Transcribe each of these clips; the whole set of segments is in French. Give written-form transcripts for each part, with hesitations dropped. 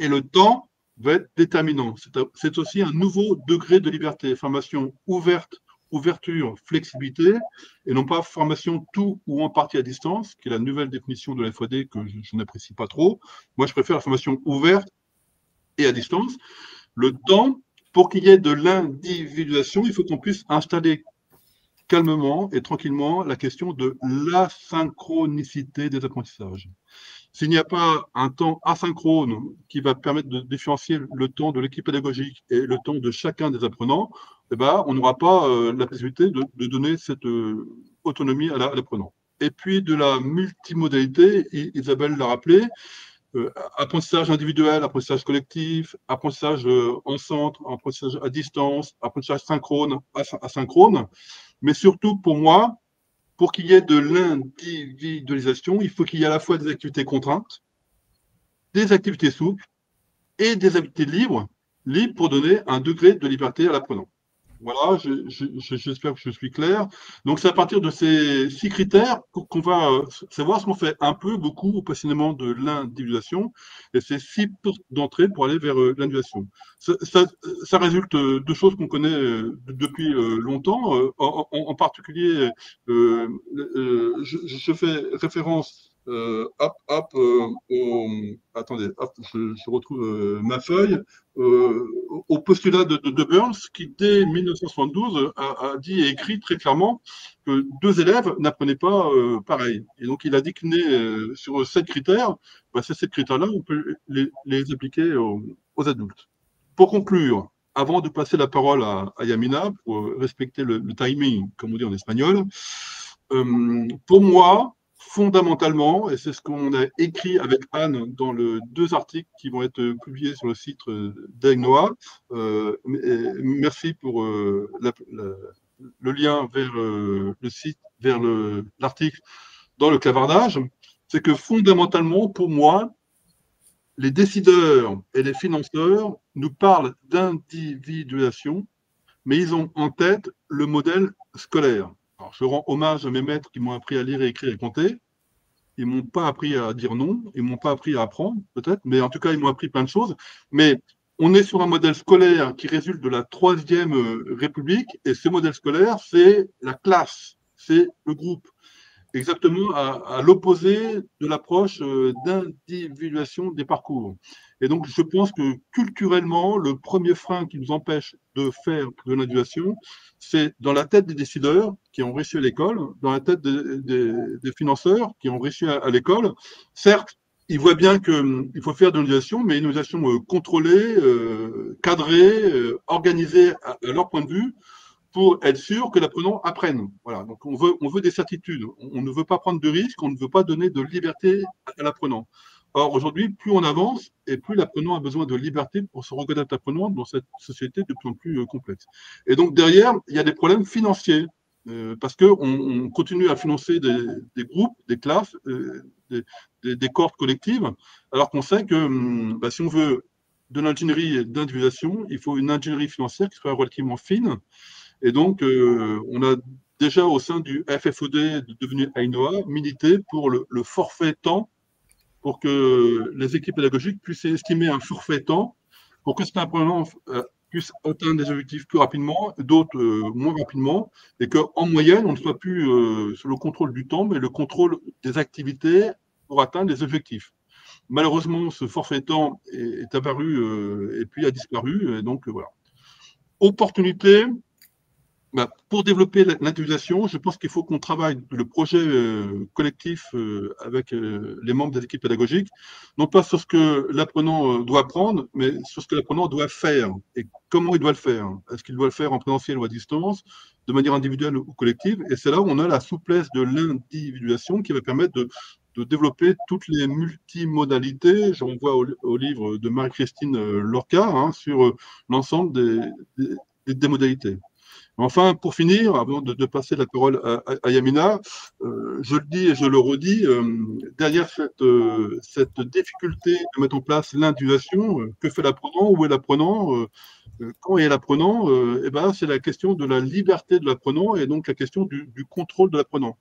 Et le temps va être déterminant. C'est aussi un nouveau degré de liberté. Formation ouverte, ouverture, flexibilité, et non pas formation tout ou en partie à distance, qui est la nouvelle définition de la FOD que je n'apprécie pas trop. Moi, je préfère la formation ouverte et à distance. Le temps, pour qu'il y ait de l'individualisation, il faut qu'on puisse installer calmement et tranquillement la question de l'asynchronicité des apprentissages. S'il n'y a pas un temps asynchrone qui va permettre de différencier le temps de l'équipe pédagogique et le temps de chacun des apprenants, eh ben, on n'aura pas la possibilité de donner cette autonomie à l'apprenant. Et puis de la multimodalité, Isabelle l'a rappelé, apprentissage individuel, apprentissage collectif, apprentissage en centre, apprentissage à distance, apprentissage synchrone, asynchrone. Mais surtout, pour moi, pour qu'il y ait de l'individualisation, il faut qu'il y ait à la fois des activités contraintes, des activités souples et des activités libres pour donner un degré de liberté à l'apprenant. Voilà, j'espère que je suis clair. Donc, c'est à partir de ces 6 critères qu'on va savoir ce qu'on fait un peu, beaucoup ou passionnément de l'individualisation. Et c'est 6 portes d'entrée pour aller vers l'individualisation. Ça résulte de choses qu'on connaît depuis longtemps. En particulier, je fais référence attendez, hop, je retrouve ma feuille. Au postulat de Burns, qui dès 1972 a dit et écrit très clairement que 2 élèves n'apprenaient pas pareil. Et donc il a décliné sur 7 critères. Bah, ces 7 critères-là, on peut les appliquer aux adultes. Pour conclure, avant de passer la parole à Yamina, pour respecter le timing, comme on dit en espagnol, pour moi, fondamentalement, et c'est ce qu'on a écrit avec Anne dans les 2 articles qui vont être publiés sur le site d'Aignoa. Merci pour le lien vers le site, vers l'article dans le clavardage. C'est que fondamentalement, pour moi, les décideurs et les financeurs nous parlent d'individualisation, mais ils ont en tête le modèle scolaire. Alors, je rends hommage à mes maîtres qui m'ont appris à lire, et écrire et compter. Ils m'ont pas appris à dire non, ils m'ont pas appris à apprendre, peut-être, mais en tout cas, ils m'ont appris plein de choses. Mais on est sur un modèle scolaire qui résulte de la Troisième République, et ce modèle scolaire, c'est la classe, c'est le groupe. Exactement à l'opposé de l'approche d'individualisation des parcours. Et donc, je pense que culturellement, le premier frein qui nous empêche de faire de l'individualisation, c'est dans la tête des décideurs qui ont réussi à l'école, dans la tête des financeurs qui ont réussi à l'école. Certes, ils voient bien qu'il faut faire de l'individualisation, mais une individualisation contrôlée, cadrée, organisée à leur point de vue, pour être sûr que l'apprenant apprenne. Voilà. Donc, on veut des certitudes. On ne veut pas prendre de risques, on ne veut pas donner de liberté à l'apprenant. Or, aujourd'hui, plus on avance et plus l'apprenant a besoin de liberté pour se reconnaître apprenant dans cette société de plus en plus complexe. Et donc, derrière, il y a des problèmes financiers. Parce qu'on continue à financer des groupes, des classes, des cohortes collectives, alors qu'on sait que si on veut de l'ingénierie d'individualisation, il faut une ingénierie financière qui soit relativement fine. Et donc, on a déjà au sein du FFOD devenu Ainoa milité pour le forfait temps, pour que les équipes pédagogiques puissent estimer un forfait temps, pour que cet apprenant puisse atteindre des objectifs plus rapidement, d'autres moins rapidement, et qu'en moyenne, on ne soit plus sur le contrôle du temps, mais le contrôle des activités pour atteindre les objectifs. Malheureusement, ce forfait temps est apparu et puis a disparu, et donc voilà. Opportunité. Pour développer l'individualisation, je pense qu'il faut qu'on travaille le projet collectif avec les membres des équipes pédagogiques, non pas sur ce que l'apprenant doit apprendre, mais sur ce que l'apprenant doit faire et comment il doit le faire. Est-ce qu'il doit le faire en présentiel ou à distance, de manière individuelle ou collective? Et c'est là où on a la souplesse de l'individualisation qui va permettre de développer toutes les multimodalités. Je renvoie au livre de Marie-Christine Lorca sur l'ensemble des modalités. Enfin, pour finir, avant de passer la parole à Yamina, je le dis et je le redis, derrière cette difficulté de mettre en place l'individualisation, que fait l'apprenant, où est l'apprenant, quand est l'apprenant, c'est la question de la liberté de l'apprenant et donc la question du contrôle de l'apprenant.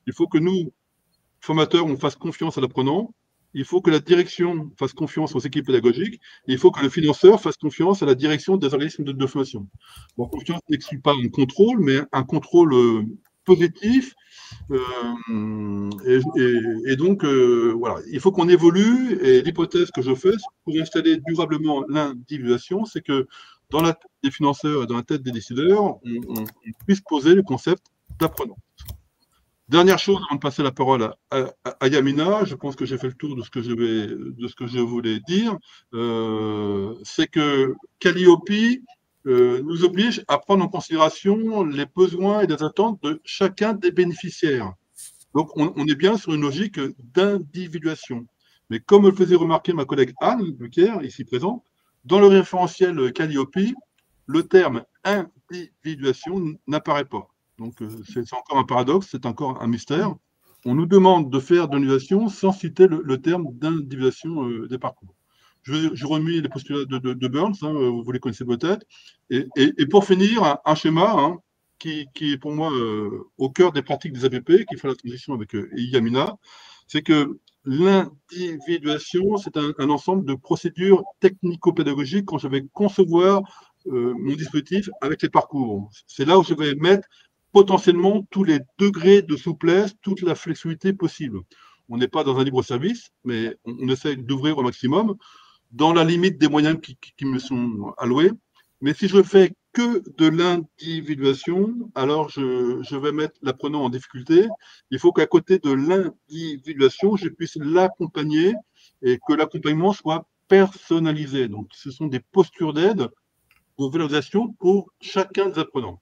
Il faut que nous, formateurs, on fasse confiance à l'apprenant, il faut que la direction fasse confiance aux équipes pédagogiques, et il faut que le financeur fasse confiance à la direction des organismes de formation. Bon, confiance n'exclut pas un contrôle, mais un contrôle positif. Et donc, voilà, il faut qu'on évolue. Et l'hypothèse que je fais pour installer durablement l'individuation, c'est que dans la tête des financeurs et dans la tête des décideurs, on puisse poser le concept d'apprenant. Dernière chose, avant de passer la parole à Yamina, je pense que j'ai fait le tour de ce que je voulais dire, c'est que Calliope nous oblige à prendre en considération les besoins et les attentes de chacun des bénéficiaires. Donc, on est bien sur une logique d'individuation. Mais comme le faisait remarquer ma collègue Anne Bucker, ici présente, dans le référentiel Calliope, le terme individuation n'apparaît pas. Donc, c'est encore un paradoxe, c'est encore un mystère. On nous demande de faire de l'individuation sans citer le terme d'individuation des parcours. Je remis les postulats de Burns, hein, vous les connaissez peut-être. Et pour finir, un schéma qui est pour moi au cœur des pratiques des APP, qui fait la transition avec Yamina, c'est que l'individuation, c'est un ensemble de procédures technico-pédagogiques quand je vais concevoir mon dispositif avec les parcours. C'est là où je vais mettre potentiellement tous les degrés de souplesse, toute la flexibilité possible. On n'est pas dans un libre-service, mais on essaie d'ouvrir au maximum dans la limite des moyens qui me sont alloués. Mais si je fais que de l'individuation, alors je vais mettre l'apprenant en difficulté. Il faut qu'à côté de l'individuation, je puisse l'accompagner et que l'accompagnement soit personnalisé. Donc, ce sont des postures d'aide, de valorisation pour chacun des apprenants.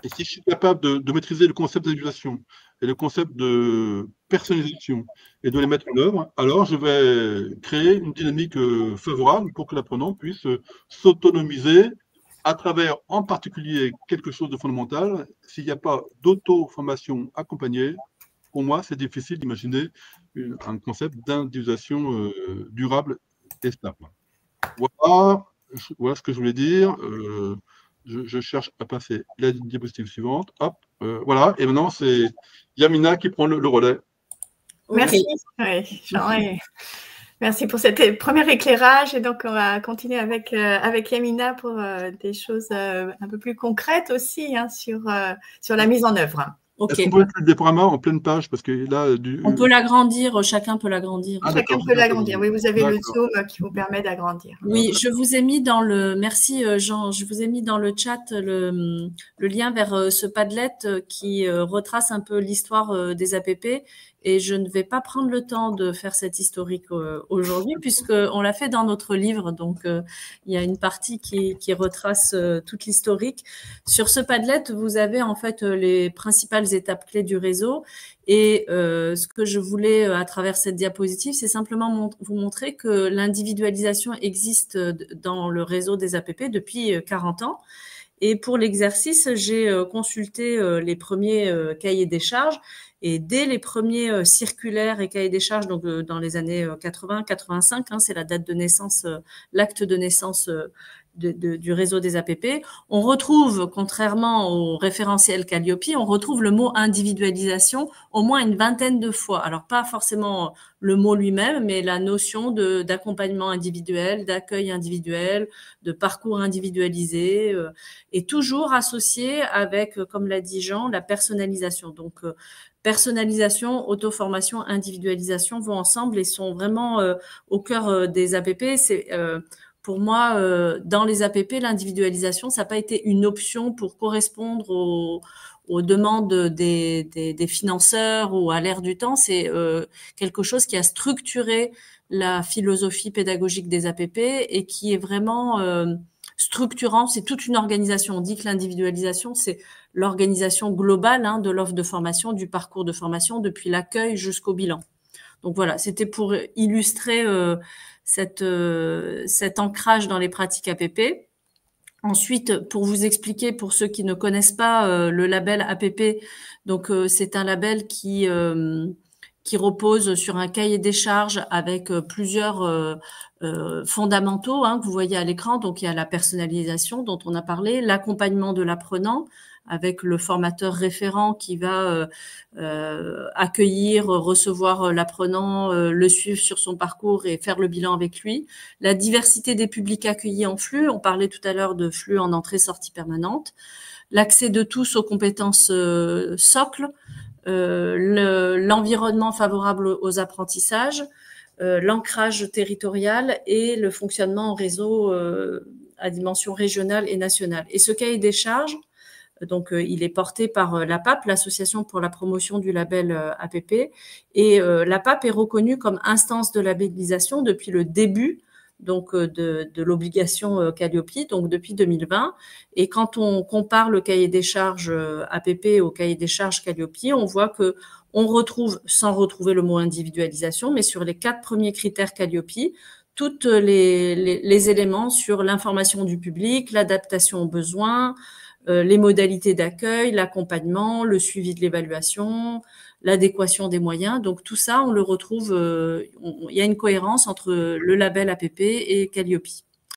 Et si je suis capable de maîtriser le concept d'individuation et le concept de personnalisation et de les mettre en œuvre, alors je vais créer une dynamique favorable pour que l'apprenant puisse s'autonomiser à travers en particulier quelque chose de fondamental. S'il n'y a pas d'auto-formation accompagnée, pour moi, c'est difficile d'imaginer un concept d'individuation durable et stable. Voilà ce que je voulais dire. Je cherche à passer la diapositive suivante. Hop, voilà. Et maintenant, c'est Yamina qui prend le relais. Merci. Oui, merci pour cet premier éclairage. Et donc, on va continuer avec Yamina pour des choses un peu plus concrètes aussi sur la mise en œuvre. Okay. Est-ce qu'on peut mettre le diaporama en pleine page parce que là, on peut l'agrandir, chacun peut l'agrandir. Chacun peut l'agrandir. Oui, vous avez le zoom qui vous permet d'agrandir. Oui, je vous ai mis dans le, merci Jean, je vous ai mis dans le chat le lien vers ce Padlet qui retrace un peu l'histoire des APP. Et je ne vais pas prendre le temps de faire cette historique aujourd'hui puisqu'on l'a fait dans notre livre. Donc, il y a une partie qui retrace toute l'historique. Sur ce Padlet, vous avez en fait les principales étapes clés du réseau. Et ce que je voulais à travers cette diapositive, c'est simplement vous montrer que l'individualisation existe dans le réseau des APP depuis 40 ans. Et pour l'exercice, j'ai consulté les premiers cahiers des charges. Et dès les premiers circulaires et cahiers des charges, donc dans les années 80-85, c'est la date de naissance, l'acte de naissance du réseau des APP, on retrouve, contrairement au référentiel Calliope, on retrouve le mot individualisation au moins une vingtaine de fois. Alors, pas forcément le mot lui-même, mais la notion d'accompagnement individuel, d'accueil individuel, de parcours individualisé, et toujours associé avec, comme l'a dit Jean, la personnalisation. Donc, personnalisation, auto-formation, individualisation vont ensemble et sont vraiment au cœur des APP. C'est pour moi, dans les APP, l'individualisation, ça n'a pas été une option pour correspondre aux demandes des financeurs ou à l'ère du temps. C'est quelque chose qui a structuré la philosophie pédagogique des APP et qui est vraiment structurant. C'est toute une organisation. On dit que l'individualisation, c'est l'organisation globale de l'offre de formation, du parcours de formation, depuis l'accueil jusqu'au bilan. Donc voilà, c'était pour illustrer cet ancrage dans les pratiques APP. Ensuite, pour vous expliquer, pour ceux qui ne connaissent pas le label APP, donc c'est un label qui repose sur un cahier des charges avec plusieurs fondamentaux que vous voyez à l'écran. Donc, il y a la personnalisation dont on a parlé, l'accompagnement de l'apprenant, avec le formateur référent qui va accueillir, recevoir l'apprenant, le suivre sur son parcours et faire le bilan avec lui. La diversité des publics accueillis en flux, on parlait tout à l'heure de flux en entrée-sortie permanente. L'accès de tous aux compétences socles, l'environnement favorable aux apprentissages, l'ancrage territorial et le fonctionnement en réseau à dimension régionale et nationale. Et ce cahier des charges, donc il est porté par l'APAP, l'Association pour la promotion du label APP, et l'APAP est reconnue comme instance de labellisation depuis le début donc de l'obligation Qualiopi, donc depuis 2020. Et quand on compare le cahier des charges APP au cahier des charges Qualiopi, on voit que on retrouve, sans retrouver le mot individualisation, mais sur les 4 premiers critères Qualiopi, toutes les éléments sur l'information du public, l'adaptation aux besoins, les modalités d'accueil, l'accompagnement, le suivi de l'évaluation, l'adéquation des moyens. Donc tout ça, on le retrouve, il y a une cohérence entre le label APP et Qualiopi.